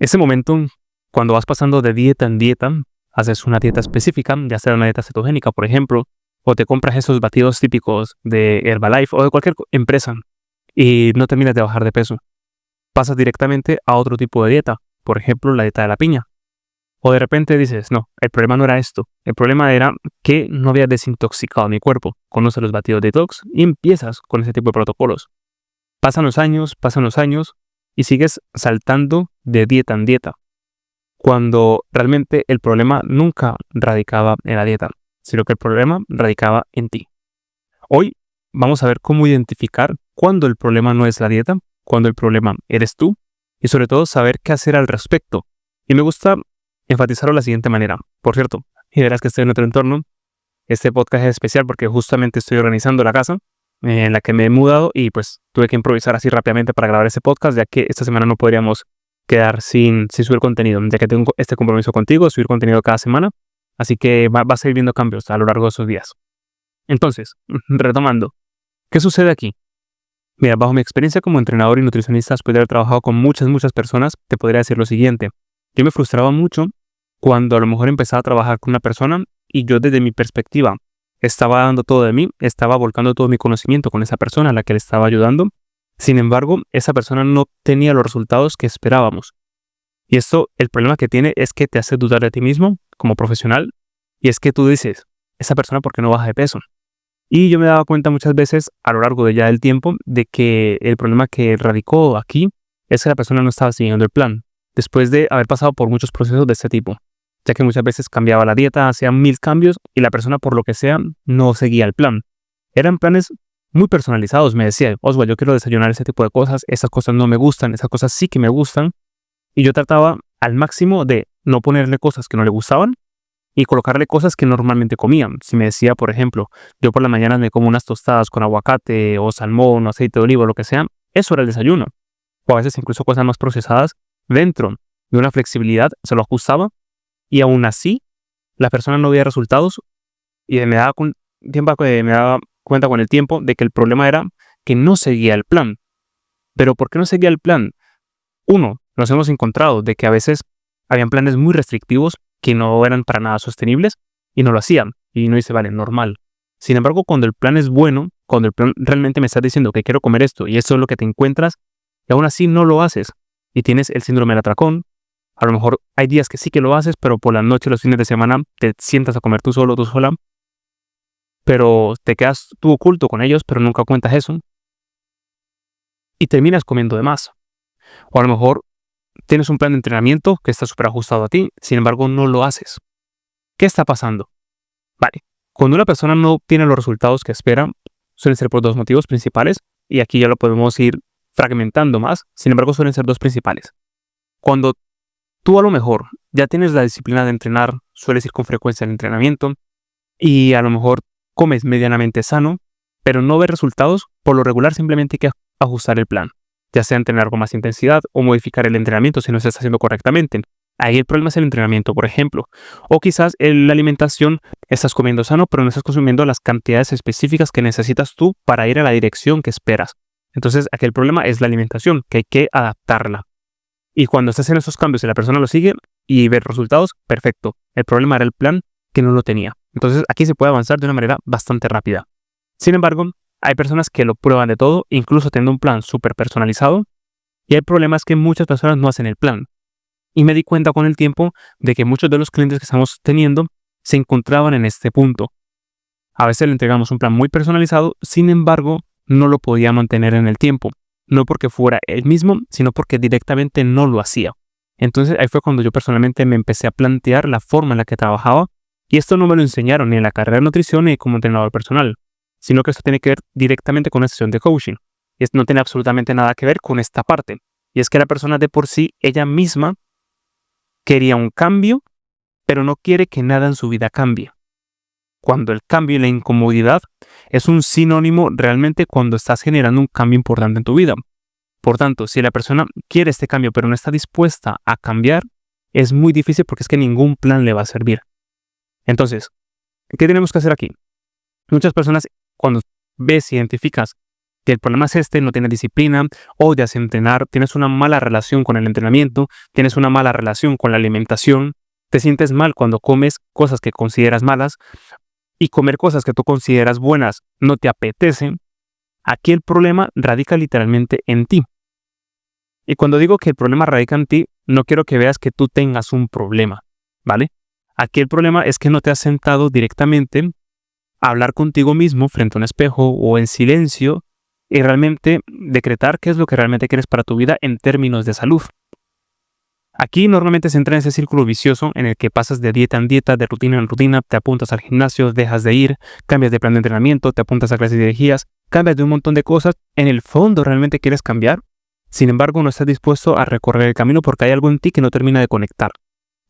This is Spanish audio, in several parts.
Ese momento, cuando vas pasando de dieta en dieta, haces una dieta específica, ya sea una dieta cetogénica, por ejemplo, o te compras esos batidos típicos de Herbalife o de cualquier empresa y no terminas de bajar de peso. Pasas directamente a otro tipo de dieta, por ejemplo, la dieta de la piña. O de repente dices, no, el problema no era esto. El problema era que no había desintoxicado mi cuerpo. Conoces los batidos detox y empiezas con ese tipo de protocolos. Pasan los años y sigues saltando de dieta en dieta, cuando realmente el problema nunca radicaba en la dieta, sino que el problema radicaba en ti. Hoy vamos a ver cómo identificar cuándo el problema no es la dieta, cuándo el problema eres tú, y sobre todo saber qué hacer al respecto. Y me gusta enfatizarlo de la siguiente manera. Por cierto, y verás que estoy en otro entorno. Este podcast es especial porque justamente estoy organizando la casa en la que me he mudado y pues tuve que improvisar así rápidamente para grabar ese podcast, ya que esta semana no podríamos quedar sin subir contenido, ya que tengo este compromiso contigo, subir contenido cada semana. Así que vas a ir viendo cambios a lo largo de esos días. Entonces, retomando, ¿qué sucede aquí? Mira, bajo mi experiencia como entrenador y nutricionista, después de haber trabajado con muchas personas, te podría decir lo siguiente. Yo me frustraba mucho cuando a lo mejor empezaba a trabajar con una persona y yo desde mi perspectiva estaba dando todo de mí, estaba volcando todo mi conocimiento con esa persona a la que le estaba ayudando. Sin embargo, esa persona no tenía los resultados que esperábamos. Y esto, el problema que tiene es que te hace dudar de ti mismo como profesional, y es que tú dices, esa persona, ¿por qué no baja de peso? Y yo me daba cuenta muchas veces a lo largo de ya del tiempo de que el problema que radicó aquí es que la persona no estaba siguiendo el plan, después de haber pasado por muchos procesos de este tipo, ya que muchas veces cambiaba la dieta, hacía 1000 cambios y la persona, por lo que sea, no seguía el plan. Eran planes muy personalizados. Me decía, Oswald, yo quiero desayunar ese tipo de cosas, esas cosas no me gustan, esas cosas sí que me gustan. Y yo trataba al máximo de no ponerle cosas que no le gustaban y colocarle cosas que normalmente comían. Si me decía, por ejemplo, yo por la mañana me como unas tostadas con aguacate o salmón o aceite de oliva o lo que sea, eso era el desayuno. O a veces incluso cosas más procesadas, dentro de una flexibilidad se lo ajustaba y aún así la persona no veía resultados y me daba cuenta con el tiempo de que el problema era que no seguía el plan. ¿Pero por qué no seguía el plan? Uno, nos hemos encontrado de que a veces habían planes muy restrictivos que no eran para nada sostenibles y no lo hacían. Y uno dice, vale, normal. Sin embargo, cuando el plan es bueno, cuando el plan realmente me está diciendo que quiero comer esto y eso es lo que te encuentras, y aún así no lo haces y tienes el síndrome del atracón, a lo mejor hay días que sí que lo haces, pero por la noche, los fines de semana, te sientas a comer tú solo, tú sola, pero te quedas tú oculto con ellos, pero nunca cuentas eso, y terminas comiendo de más. O a lo mejor tienes un plan de entrenamiento que está súper ajustado a ti, sin embargo no lo haces. ¿Qué está pasando? Vale, cuando una persona no obtiene los resultados que espera, suelen ser por dos motivos principales, y aquí ya lo podemos ir fragmentando más, sin embargo suelen ser dos principales. Cuando tú a lo mejor ya tienes la disciplina de entrenar, sueles ir con frecuencia al entrenamiento, y a lo mejor comes medianamente sano, pero no ves resultados, por lo regular simplemente hay que ajustar el plan, ya sea entrenar con más intensidad o modificar el entrenamiento si no se está haciendo correctamente. Ahí el problema es el entrenamiento, por ejemplo. O quizás en la alimentación estás comiendo sano, pero no estás consumiendo las cantidades específicas que necesitas tú para ir a la dirección que esperas. Entonces, aquí el problema es la alimentación, que hay que adaptarla. Y cuando estás en esos cambios y la persona lo sigue y ve resultados, perfecto. El problema era el plan que no lo tenía. Entonces, aquí se puede avanzar de una manera bastante rápida. Sin embargo, hay personas que lo prueban de todo, incluso teniendo un plan súper personalizado, y el problema es que muchas personas no hacen el plan. Y me di cuenta con el tiempo de que muchos de los clientes que estamos teniendo se encontraban en este punto. A veces le entregamos un plan muy personalizado, sin embargo, no lo podía mantener en el tiempo. No porque fuera él mismo, sino porque directamente no lo hacía. Entonces ahí fue cuando yo personalmente me empecé a plantear la forma en la que trabajaba, y esto no me lo enseñaron ni en la carrera de nutrición ni como entrenador personal, sino que esto tiene que ver directamente con una sesión de coaching. Y esto no tiene absolutamente nada que ver con esta parte. Y es que la persona de por sí, ella misma, quería un cambio, pero no quiere que nada en su vida cambie. Cuando el cambio y la incomodidad es un sinónimo realmente cuando estás generando un cambio importante en tu vida. Por tanto, si la persona quiere este cambio pero no está dispuesta a cambiar, es muy difícil porque es que ningún plan le va a servir. Entonces, ¿qué tenemos que hacer aquí? Muchas personas, cuando ves, identificas que el problema es no tienes disciplina, odias entrenar, tienes una mala relación con el entrenamiento, tienes una mala relación con la alimentación, te sientes mal cuando comes cosas que consideras malas y comer cosas que tú consideras buenas no te apetecen, aquí el problema radica literalmente en ti. Y cuando digo que el problema radica en ti, no quiero que veas que tú tengas un problema, ¿vale? Aquí el problema es que no te has sentado directamente a hablar contigo mismo frente a un espejo o en silencio y realmente decretar qué es lo que realmente quieres para tu vida en términos de salud. Aquí normalmente se entra en ese círculo vicioso en el que pasas de dieta en dieta, de rutina en rutina, te apuntas al gimnasio, dejas de ir, cambias de plan de entrenamiento, te apuntas a clases de energías, cambias de un montón de cosas. En el fondo realmente quieres cambiar, sin embargo no estás dispuesto a recorrer el camino porque hay algo en ti que no termina de conectar.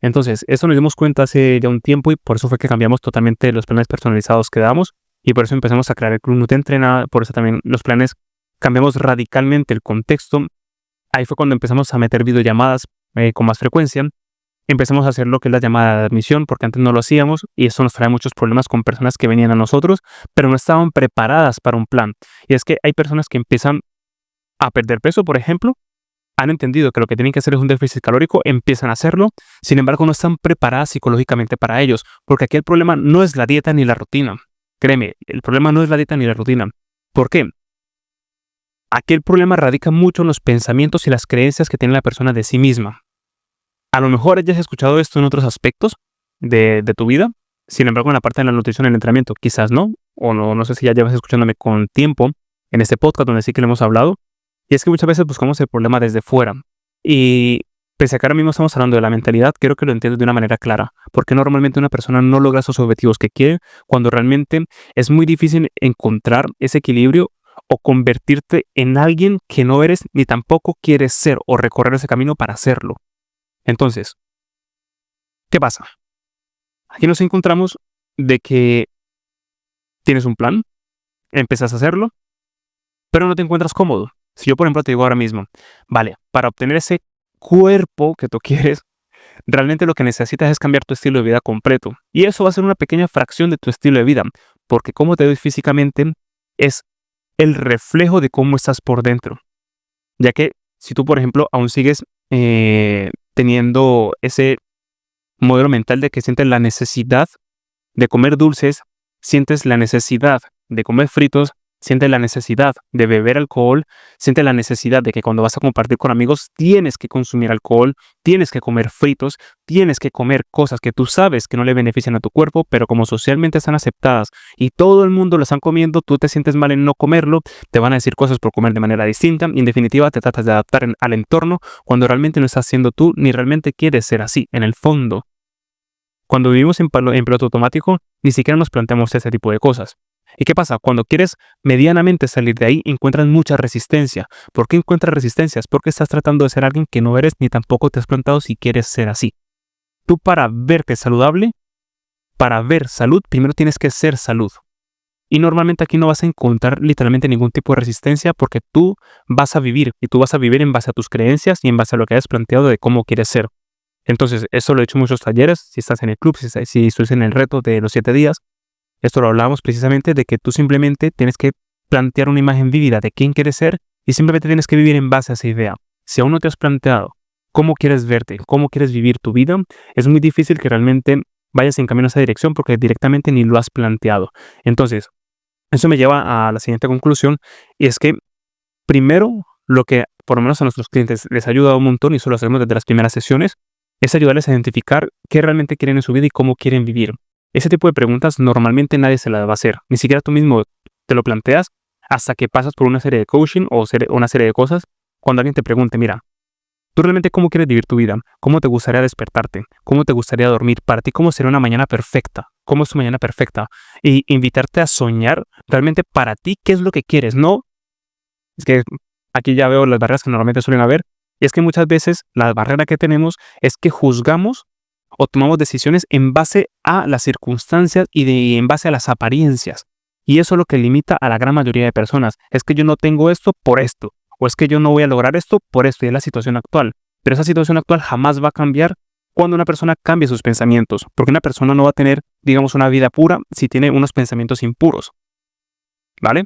Entonces, eso nos dimos cuenta hace ya un tiempo y por eso fue que cambiamos totalmente los planes personalizados que damos y por eso empezamos a crear el Club Nutentrena, por eso también los planes cambiamos radicalmente el contexto. Ahí fue cuando empezamos a meter videollamadas con más frecuencia. Empezamos a hacer lo que es la llamada de admisión porque antes no lo hacíamos y eso nos trae muchos problemas con personas que venían a nosotros pero no estaban preparadas para un plan. Y es que hay personas que empiezan a perder peso, por ejemplo, han entendido que lo que tienen que hacer es un déficit calórico, empiezan a hacerlo, sin embargo no están preparadas psicológicamente para ellos, porque aquí el problema no es la dieta ni la rutina. Créeme, el problema no es la dieta ni la rutina. ¿Por qué? Aquí el problema radica mucho en los pensamientos y las creencias que tiene la persona de sí misma. A lo mejor ya has escuchado esto en otros aspectos de tu vida, sin embargo en la parte de la nutrición y el entrenamiento quizás no, o no sé si ya llevas escuchándome con tiempo en este podcast donde sí que lo hemos hablado. Y es que muchas veces buscamos el problema desde fuera. Y pese a que ahora mismo estamos hablando de la mentalidad, quiero que lo entiendas de una manera clara. Porque normalmente una persona no logra esos objetivos que quiere cuando realmente es muy difícil encontrar ese equilibrio o convertirte en alguien que no eres ni tampoco quieres ser o recorrer ese camino para hacerlo. Entonces, ¿qué pasa? Aquí nos encontramos de que tienes un plan, empiezas a hacerlo, pero no te encuentras cómodo. Si yo, por ejemplo, te digo ahora mismo, vale, para obtener ese cuerpo que tú quieres, realmente lo que necesitas es cambiar tu estilo de vida completo. Y eso va a ser una pequeña fracción de tu estilo de vida, porque cómo te ves físicamente es el reflejo de cómo estás por dentro. Ya que si tú, por ejemplo, aún sigues teniendo ese modelo mental de que sientes la necesidad de comer dulces, sientes la necesidad de comer fritos, sientes la necesidad de beber alcohol, sientes la necesidad de que cuando vas a compartir con amigos tienes que consumir alcohol, tienes que comer fritos, tienes que comer cosas que tú sabes que no le benefician a tu cuerpo, pero como socialmente están aceptadas y todo el mundo lo están comiendo, tú te sientes mal en no comerlo, te van a decir cosas por comer de manera distinta y en definitiva te tratas de adaptar al entorno cuando realmente no estás siendo tú ni realmente quieres ser así, en el fondo. Cuando vivimos en piloto automático, ni siquiera nos planteamos ese tipo de cosas. ¿Y qué pasa? Cuando quieres medianamente salir de ahí, encuentras mucha resistencia. ¿Por qué encuentras resistencias? Porque estás tratando de ser alguien que no eres ni tampoco te has planteado si quieres ser así. Tú para verte saludable, para ver salud, primero tienes que ser salud. Y normalmente aquí no vas a encontrar literalmente ningún tipo de resistencia porque tú vas a vivir y tú vas a vivir en base a tus creencias y en base a lo que hayas planteado de cómo quieres ser. Entonces, eso lo he hecho en muchos talleres, si estás en el club, si estás en el reto de los 7 días. Esto lo hablábamos precisamente de que tú simplemente tienes que plantear una imagen vívida de quién quieres ser y simplemente tienes que vivir en base a esa idea. Si aún no te has planteado cómo quieres verte, cómo quieres vivir tu vida, es muy difícil que realmente vayas en camino a esa dirección porque directamente ni lo has planteado. Entonces, eso me lleva a la siguiente conclusión y es que primero lo que por lo menos a nuestros clientes les ha ayudado un montón y eso lo hacemos desde las primeras sesiones es ayudarles a identificar qué realmente quieren en su vida y cómo quieren vivir. Ese tipo de preguntas normalmente nadie se las va a hacer. Ni siquiera tú mismo te lo planteas hasta que pasas por una serie de coaching o una serie de cosas. Cuando alguien te pregunte, mira, ¿tú realmente cómo quieres vivir tu vida? ¿Cómo te gustaría despertarte? ¿Cómo te gustaría dormir? Para ti, ¿cómo sería una mañana perfecta? ¿Cómo es tu mañana perfecta? Y invitarte a soñar realmente para ti qué es lo que quieres. No, es que aquí ya veo las barreras que normalmente suelen haber. Y es que muchas veces la barrera que tenemos es que juzgamos o tomamos decisiones en base a las circunstancias y en base a las apariencias. Y eso es lo que limita a la gran mayoría de personas. Es que yo no tengo esto por esto. O es que yo no voy a lograr esto por esto. Y es la situación actual. Pero esa situación actual jamás va a cambiar cuando una persona cambie sus pensamientos. Porque una persona no va a tener, digamos, una vida pura si tiene unos pensamientos impuros. ¿Vale?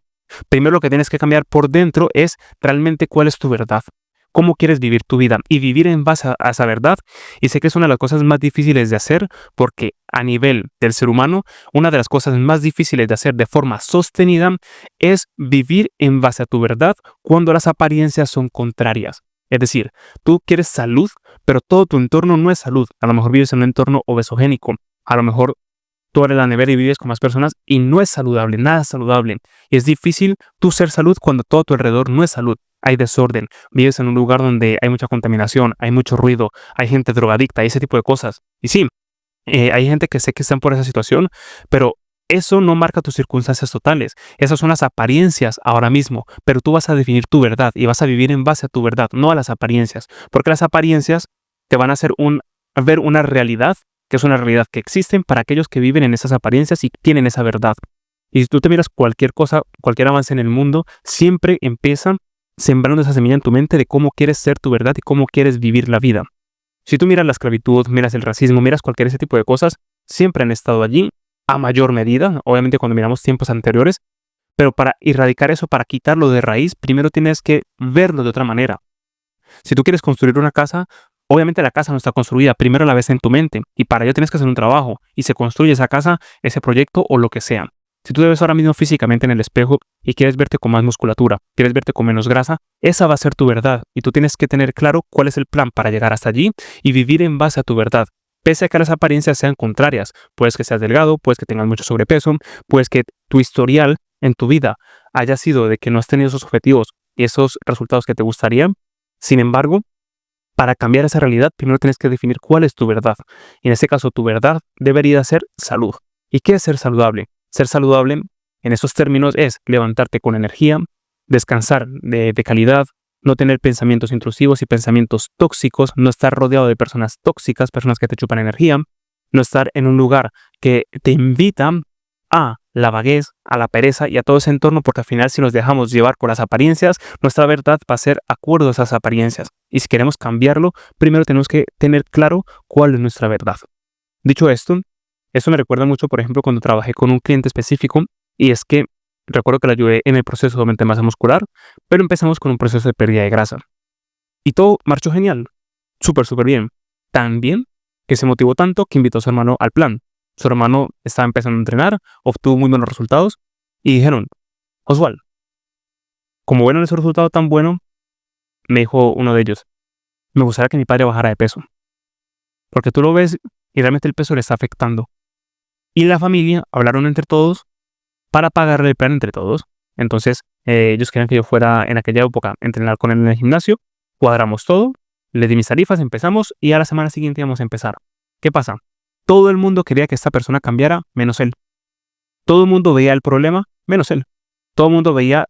Primero lo que tienes que cambiar por dentro es realmente cuál es tu verdad. Cómo quieres vivir tu vida y vivir en base a esa verdad. Y sé que es una de las cosas más difíciles de hacer porque a nivel del ser humano, una de las cosas más difíciles de hacer de forma sostenida es vivir en base a tu verdad cuando las apariencias son contrarias. Es decir, tú quieres salud, pero todo tu entorno no es salud. A lo mejor vives en un entorno obesogénico. A lo mejor tú eres la nevera y vives con más personas y no es saludable, nada es saludable. Y es difícil tú ser salud cuando todo a tu alrededor no es salud. Hay desorden, vives en un lugar donde hay mucha contaminación, hay mucho ruido, hay gente drogadicta, ese tipo de cosas. Y sí, hay gente que sé que están por esa situación, pero eso no marca tus circunstancias totales. Esas son las apariencias ahora mismo, pero tú vas a definir tu verdad y vas a vivir en base a tu verdad, no a las apariencias, porque las apariencias te van a hacer ver una realidad que es una realidad que existen para aquellos que viven en esas apariencias y tienen esa verdad. Y si tú te miras cualquier cosa, cualquier avance en el mundo, siempre empieza sembrando esa semilla en tu mente de cómo quieres ser tu verdad y cómo quieres vivir la vida. Si tú miras la esclavitud, miras el racismo, miras cualquier ese tipo de cosas, siempre han estado allí a mayor medida, obviamente cuando miramos tiempos anteriores, pero para erradicar eso, para quitarlo de raíz, primero tienes que verlo de otra manera. Si tú quieres construir una casa, obviamente la casa no está construida, primero la ves en tu mente y para ello tienes que hacer un trabajo y se construye esa casa, ese proyecto o lo que sea. Si tú te ves ahora mismo físicamente en el espejo y quieres verte con más musculatura, quieres verte con menos grasa, esa va a ser tu verdad y tú tienes que tener claro cuál es el plan para llegar hasta allí y vivir en base a tu verdad. Pese a que las apariencias sean contrarias, puedes que seas delgado, puedes que tengas mucho sobrepeso, puedes que tu historial en tu vida haya sido de que no has tenido esos objetivos y esos resultados que te gustarían. Sin embargo, para cambiar esa realidad, primero tienes que definir cuál es tu verdad. Y en este caso, tu verdad debería ser salud. ¿Y qué es ser saludable? Ser saludable, en esos términos, es levantarte con energía, descansar de calidad, no tener pensamientos intrusivos y pensamientos tóxicos, no estar rodeado de personas tóxicas, personas que te chupan energía, no estar en un lugar que te invita a la vaguez, a la pereza y a todo ese entorno, porque al final si nos dejamos llevar por las apariencias, nuestra verdad va a ser acuerdo a esas apariencias. Y si queremos cambiarlo, primero tenemos que tener claro cuál es nuestra verdad. Dicho esto, eso me recuerda mucho, por ejemplo, cuando trabajé con un cliente específico, y es que recuerdo que le ayudé en el proceso de aumento de masa muscular, pero empezamos con un proceso de pérdida de grasa. Y todo marchó genial, súper bien. Tan bien que se motivó tanto que invitó a su hermano al plan. Su hermano estaba empezando a entrenar, obtuvo muy buenos resultados y dijeron, Oswald, como ven ese resultado tan bueno, me dijo uno de ellos, me gustaría que mi padre bajara de peso. Porque tú lo ves y realmente el peso le está afectando. Y la familia hablaron entre todos para pagarle el plan entre todos. Entonces, ellos querían que yo fuera en aquella época a entrenar con él en el gimnasio. Cuadramos todo, le di mis tarifas, empezamos y a la semana siguiente íbamos a empezar. ¿Qué pasa? Todo el mundo quería que esta persona cambiara, menos él. Todo el mundo veía el problema, menos él. Todo el mundo veía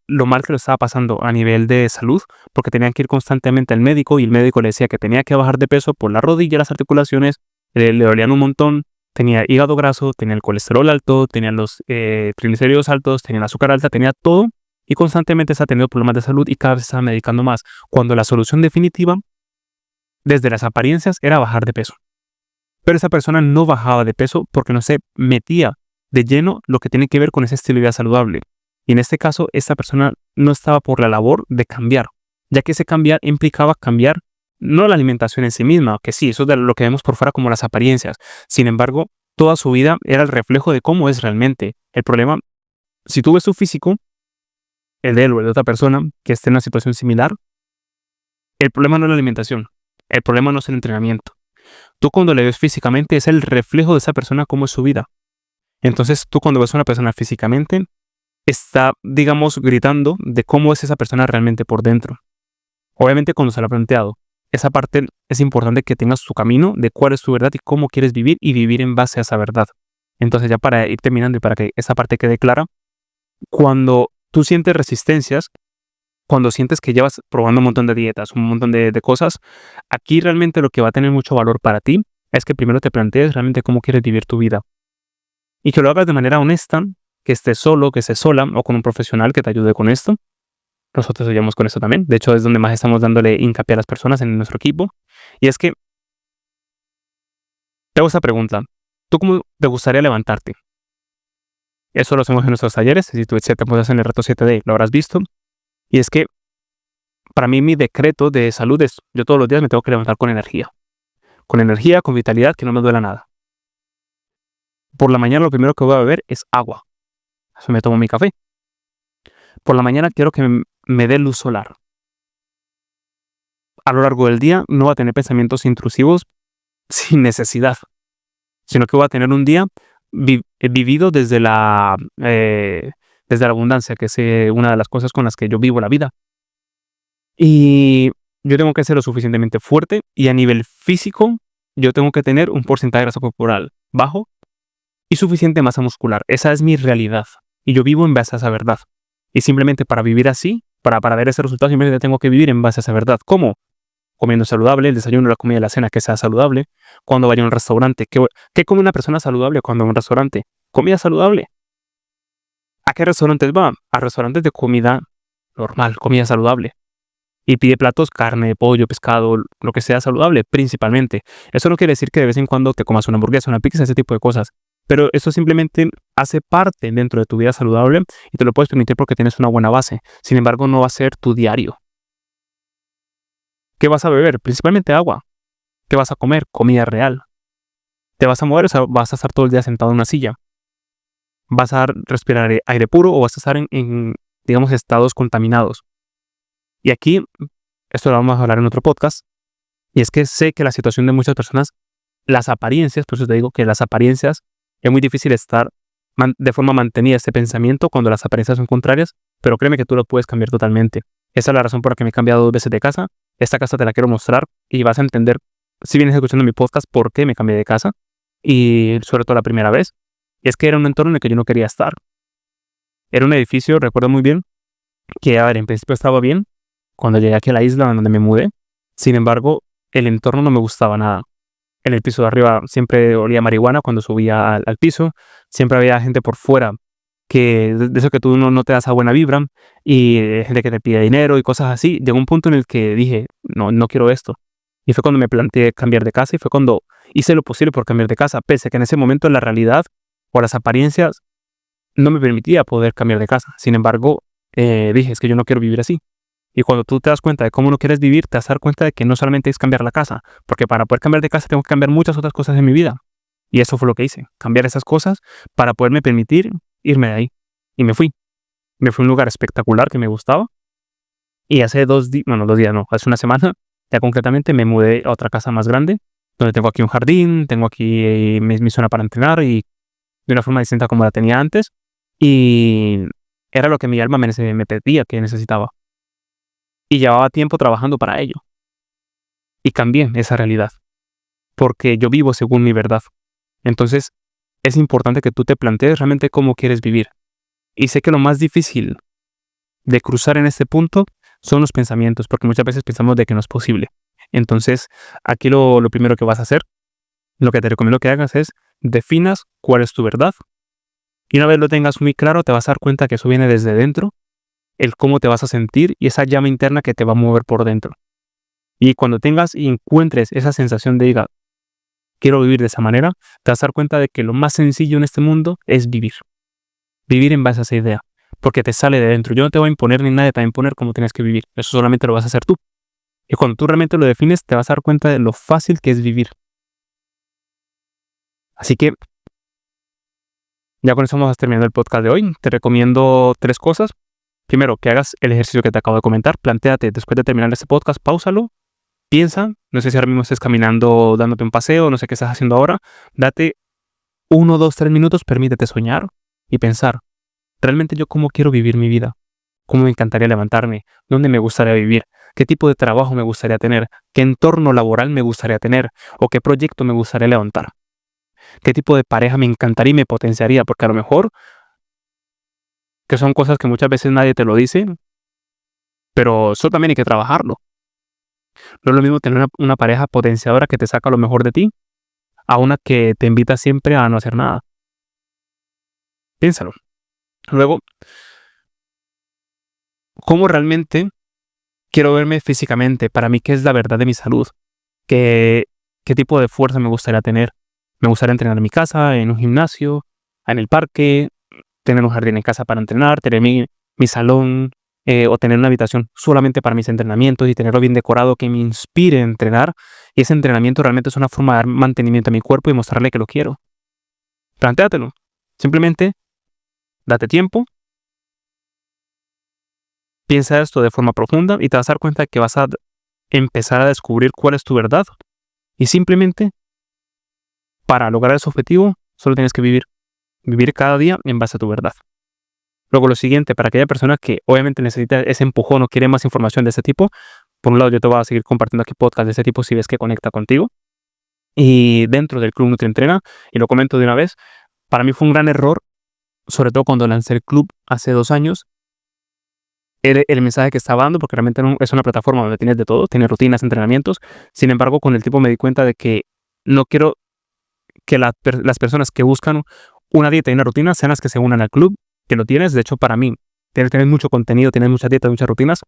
lo mal que lo estaba pasando a nivel de salud, porque tenían que ir constantemente al médico y el médico le decía que tenía que bajar de peso por la rodilla, las articulaciones, le dolían un montón, tenía hígado graso, tenía el colesterol alto, tenía los triglicéridos altos, tenía el azúcar alta, tenía todo y constantemente está teniendo problemas de salud y cada vez se estaba medicando más, cuando la solución definitiva, desde las apariencias, era bajar de peso. Pero esa persona no bajaba de peso porque no se metía de lleno lo que tiene que ver con ese estilo de vida saludable. Y en este caso, esta persona no estaba por la labor de cambiar, ya que ese cambiar implicaba cambiar no la alimentación en sí misma, que sí, eso es de lo que vemos por fuera como las apariencias. Sin embargo, toda su vida era el reflejo de cómo es realmente. El problema, si tú ves su físico, el de él o el de otra persona que esté en una situación similar, el problema no es la alimentación, el problema no es el entrenamiento. Tú cuando le ves físicamente es el reflejo de esa persona cómo es su vida. Entonces tú cuando ves a una persona físicamente, está, digamos, gritando de cómo es esa persona realmente por dentro. Obviamente cuando se lo ha planteado, esa parte es importante que tengas tu camino de cuál es tu verdad y cómo quieres vivir y vivir en base a esa verdad. Entonces ya para ir terminando y para que esa parte quede clara, cuando tú sientes resistencias, cuando sientes que llevas probando un montón de dietas, un montón de cosas, aquí realmente lo que va a tener mucho valor para ti es que primero te plantees realmente cómo quieres vivir tu vida. Y que lo hagas de manera honesta, que estés solo, que estés sola o con un profesional que te ayude con esto. Nosotros ayudamos con esto también. De hecho, es donde más estamos dándole hincapié a las personas en nuestro equipo. Y es que te hago esta pregunta. ¿Tú cómo te gustaría levantarte? Eso lo hacemos en nuestros talleres. Si tú te apuntas en el reto 7D, lo habrás visto. Y es que para mí mi decreto de salud es, yo todos los días me tengo que levantar con energía. Con energía, con vitalidad, que no me duela nada. Por la mañana lo primero que voy a beber es agua. Eso me tomo mi café. Por la mañana quiero que me dé luz solar. A lo largo del día no voy a tener pensamientos intrusivos sin necesidad, sino que voy a tener un día vivido desde la abundancia, que es una de las cosas con las que yo vivo la vida. Y yo tengo que ser lo suficientemente fuerte, y a nivel físico yo tengo que tener un porcentaje de grasa corporal bajo y suficiente masa muscular. Esa es mi realidad y yo vivo en base a esa verdad. Y simplemente para vivir así, para ver ese resultado, simplemente tengo que vivir en base a esa verdad. ¿Cómo? Comiendo saludable, el desayuno, la comida y la cena que sea saludable. Cuando vaya a un restaurante, ¿qué come una persona saludable cuando va a un restaurante? Comida saludable. ¿A qué restaurantes va? A restaurantes de comida normal, comida saludable. Y pide platos, carne, pollo, pescado, lo que sea saludable, principalmente. Eso no quiere decir que de vez en cuando te comas una hamburguesa, una pizza, ese tipo de cosas. Pero eso simplemente hace parte dentro de tu vida saludable y te lo puedes permitir porque tienes una buena base. Sin embargo, no va a ser tu diario. ¿Qué vas a beber? Principalmente agua. ¿Qué vas a comer? Comida real. ¿Te vas a mover? O sea, ¿vas a estar todo el día sentado en una silla? ¿Vas a respirar aire puro o vas a estar en digamos, estados contaminados? Y aquí, esto lo vamos a hablar en otro podcast, y es que sé que la situación de muchas personas, las apariencias, por eso te digo que las apariencias, es muy difícil estar de forma mantenida este pensamiento cuando las apariencias son contrarias, pero créeme que tú lo puedes cambiar totalmente. Esa es la razón por la que me he cambiado 2 veces de casa. Esta casa te la quiero mostrar y vas a entender, si vienes escuchando mi podcast, por qué me cambié de casa, y sobre todo la primera vez. Y es que era un entorno en el que yo no quería estar. Era un edificio, recuerdo muy bien, que a ver, en principio estaba bien, cuando llegué aquí a la isla donde me mudé. Sin embargo, el entorno no me gustaba nada. En el piso de arriba siempre olía marihuana cuando subía al piso. Siempre había gente por fuera que de eso que tú no te das a buena vibra, y gente que te pide dinero y cosas así. Llegó un punto en el que dije, no quiero esto. Y fue cuando me planteé cambiar de casa y fue cuando hice lo posible por cambiar de casa, pese a que en ese momento la realidad o las apariencias no me permitía poder cambiar de casa. Sin embargo, dije, es que yo no quiero vivir así. Y cuando tú te das cuenta de cómo no quieres vivir, te vas a dar cuenta de que no solamente es cambiar la casa, porque para poder cambiar de casa tengo que cambiar muchas otras cosas en mi vida. Y eso fue lo que hice, cambiar esas cosas para poderme permitir irme de ahí. Y me fui. Me fui a un lugar espectacular que me gustaba. Y hace 2 días, bueno, 2 días no, hace una semana, ya concretamente me mudé a otra casa más grande, donde tengo aquí un jardín, tengo aquí mi zona para entrenar y de una forma distinta como la tenía antes. Y era lo que mi alma me pedía, que necesitaba. Y llevaba tiempo trabajando para ello. Y cambié esa realidad, porque yo vivo según mi verdad. Entonces, es importante que tú te plantees realmente cómo quieres vivir. Y sé que lo más difícil de cruzar en este punto son los pensamientos, porque muchas veces pensamos de que no es posible. Entonces, aquí lo primero que vas a hacer, lo que te recomiendo que hagas es definas cuál es tu verdad. Y una vez lo tengas muy claro, te vas a dar cuenta que eso viene desde dentro, el cómo te vas a sentir y esa llama interna que te va a mover por dentro. Y cuando tengas y encuentres esa sensación de diga, quiero vivir de esa manera, te vas a dar cuenta de que lo más sencillo en este mundo es vivir. Vivir en base a esa idea, porque te sale de dentro. Yo no te voy a imponer ni nadie te va a imponer cómo tienes que vivir. Eso solamente lo vas a hacer tú. Y cuando tú realmente lo defines, te vas a dar cuenta de lo fácil que es vivir. Así que, ya con eso vamos a terminar el podcast de hoy. Te recomiendo 3 cosas. Primero, que hagas el ejercicio que te acabo de comentar. Plantéate, después de terminar este podcast, páusalo. Piensa, no sé si ahora mismo estés caminando, dándote un paseo, no sé qué estás haciendo ahora. Date 1, 2, 3 minutos, permítete soñar y pensar, ¿realmente yo cómo quiero vivir mi vida? ¿Cómo me encantaría levantarme? ¿Dónde me gustaría vivir? ¿Qué tipo de trabajo me gustaría tener? ¿Qué entorno laboral me gustaría tener? ¿O qué proyecto me gustaría levantar? ¿Qué tipo de pareja me encantaría y me potenciaría? Porque a lo mejor, que son cosas que muchas veces nadie te lo dice, pero eso también hay que trabajarlo. No es lo mismo tener una pareja potenciadora que te saca lo mejor de ti, a una que te invita siempre a no hacer nada. Piénsalo. Luego, ¿cómo realmente quiero verme físicamente? Para mí, ¿qué es la verdad de mi salud? ¿Qué tipo de fuerza me gustaría tener? ¿Me gustaría entrenar en mi casa, en un gimnasio, en el parque? tener un jardín en casa para entrenar, tener mi salón o tener una habitación solamente para mis entrenamientos y tenerlo bien decorado que me inspire a entrenar. Y ese entrenamiento realmente es una forma de dar mantenimiento a mi cuerpo y mostrarle que lo quiero. Plantéatelo. Simplemente date tiempo, piensa esto de forma profunda y te vas a dar cuenta que vas a empezar a descubrir cuál es tu verdad. Y simplemente, para lograr ese objetivo, solo tienes que vivir cada día en base a tu verdad. Luego lo siguiente, para aquella persona que obviamente necesita ese empujón o quiere más información de ese tipo, por un lado yo te voy a seguir compartiendo aquí podcasts de ese tipo si ves que conecta contigo. Y dentro del Club NutriEntrena, y lo comento de una vez, para mí fue un gran error, sobre todo cuando lancé el club hace 2 años, el mensaje que estaba dando, porque realmente es una plataforma donde tienes de todo, tienes rutinas, entrenamientos. Sin embargo, con el tiempo me di cuenta de que no quiero que las personas que buscan una dieta y una rutina sean las que se unan al club, que lo tienes. De hecho, para mí, tienes mucho contenido, tienes muchas dietas, muchas rutinas.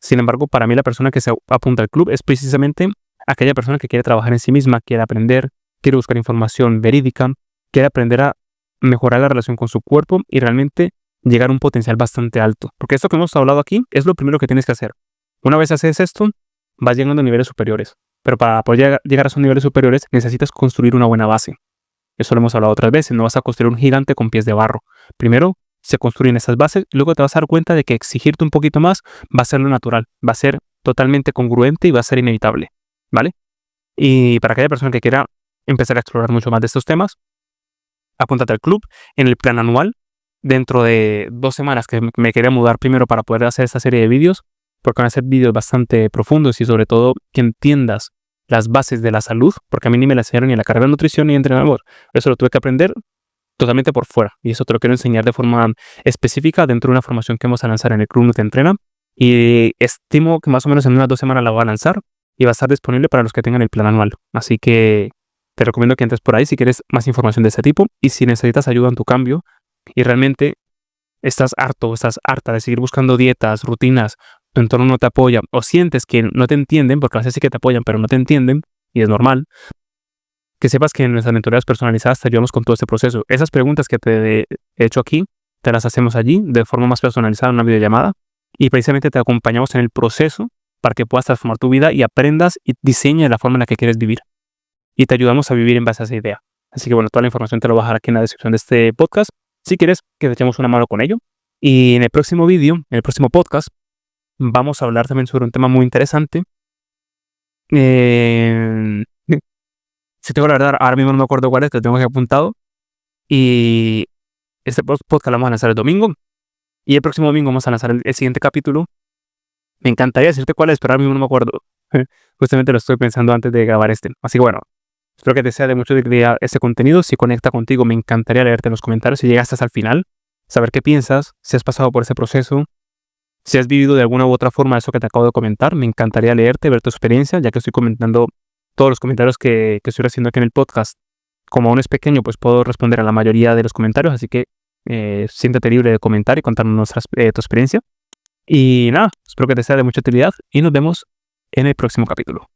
Sin embargo, para mí la persona que se apunta al club es precisamente aquella persona que quiere trabajar en sí misma, quiere aprender, quiere buscar información verídica, quiere aprender a mejorar la relación con su cuerpo y realmente llegar a un potencial bastante alto. Porque esto que hemos hablado aquí es lo primero que tienes que hacer. Una vez haces esto, vas llegando a niveles superiores. Pero para poder llegar a esos niveles superiores necesitas construir una buena base. Eso lo hemos hablado otras veces. No vas a construir un gigante con pies de barro. Primero se construyen esas bases y luego te vas a dar cuenta de que exigirte un poquito más va a ser lo natural. Va a ser totalmente congruente y va a ser inevitable. ¿Vale? Y para aquella persona que quiera empezar a explorar mucho más de estos temas, apúntate al club en el plan anual. Dentro de 2 semanas que me quería mudar primero para poder hacer esta serie de vídeos, porque van a ser vídeos bastante profundos y sobre todo que entiendas las bases de la salud, porque a mí ni me la enseñaron ni en la carrera de nutrición ni de entrenador. Eso lo tuve que aprender totalmente por fuera y eso te lo quiero enseñar de forma específica dentro de una formación que vamos a lanzar en el Club NutriEntrena y estimo que más o menos en unas 2 semanas la voy a lanzar y va a estar disponible para los que tengan el plan anual. Así que te recomiendo que entres por ahí si quieres más información de ese tipo y si necesitas ayuda en tu cambio y realmente estás harta de seguir buscando dietas, rutinas, tu entorno no te apoya o sientes que no te entienden, porque a veces sí que te apoyan pero no te entienden y es normal, que sepas que en nuestras mentorías personalizadas te ayudamos con todo este proceso. Esas preguntas que te he hecho aquí, te las hacemos allí de forma más personalizada en una videollamada y precisamente te acompañamos en el proceso para que puedas transformar tu vida y aprendas y diseñes la forma en la que quieres vivir. Y te ayudamos a vivir en base a esa idea. Así que bueno, toda la información te lo voy a dejar aquí en la descripción de este podcast. Si quieres que te echemos una mano con ello. Y en el próximo vídeo, en el próximo podcast, vamos a hablar también sobre un tema muy interesante. Si tengo la verdad, ahora mismo no me acuerdo cuál es, que lo tengo aquí apuntado. Y este podcast lo vamos a lanzar el domingo. Y el próximo domingo vamos a lanzar el siguiente capítulo. Me encantaría decirte cuál es, pero ahora mismo no me acuerdo. Justamente lo estoy pensando antes de grabar este. Así que bueno, espero que te sea de mucha utilidad este contenido. Si conecta contigo, me encantaría leerte en los comentarios. Si llegaste hasta el final, saber qué piensas, si has pasado por ese proceso, si has vivido de alguna u otra forma eso que te acabo de comentar. Me encantaría leerte, ver tu experiencia, ya que estoy comentando todos los comentarios que estoy haciendo aquí en el podcast. Como aún es pequeño, pues puedo responder a la mayoría de los comentarios, así que siéntate libre de comentar y contarnos tu experiencia. Y nada, espero que te sea de mucha utilidad y nos vemos en el próximo capítulo.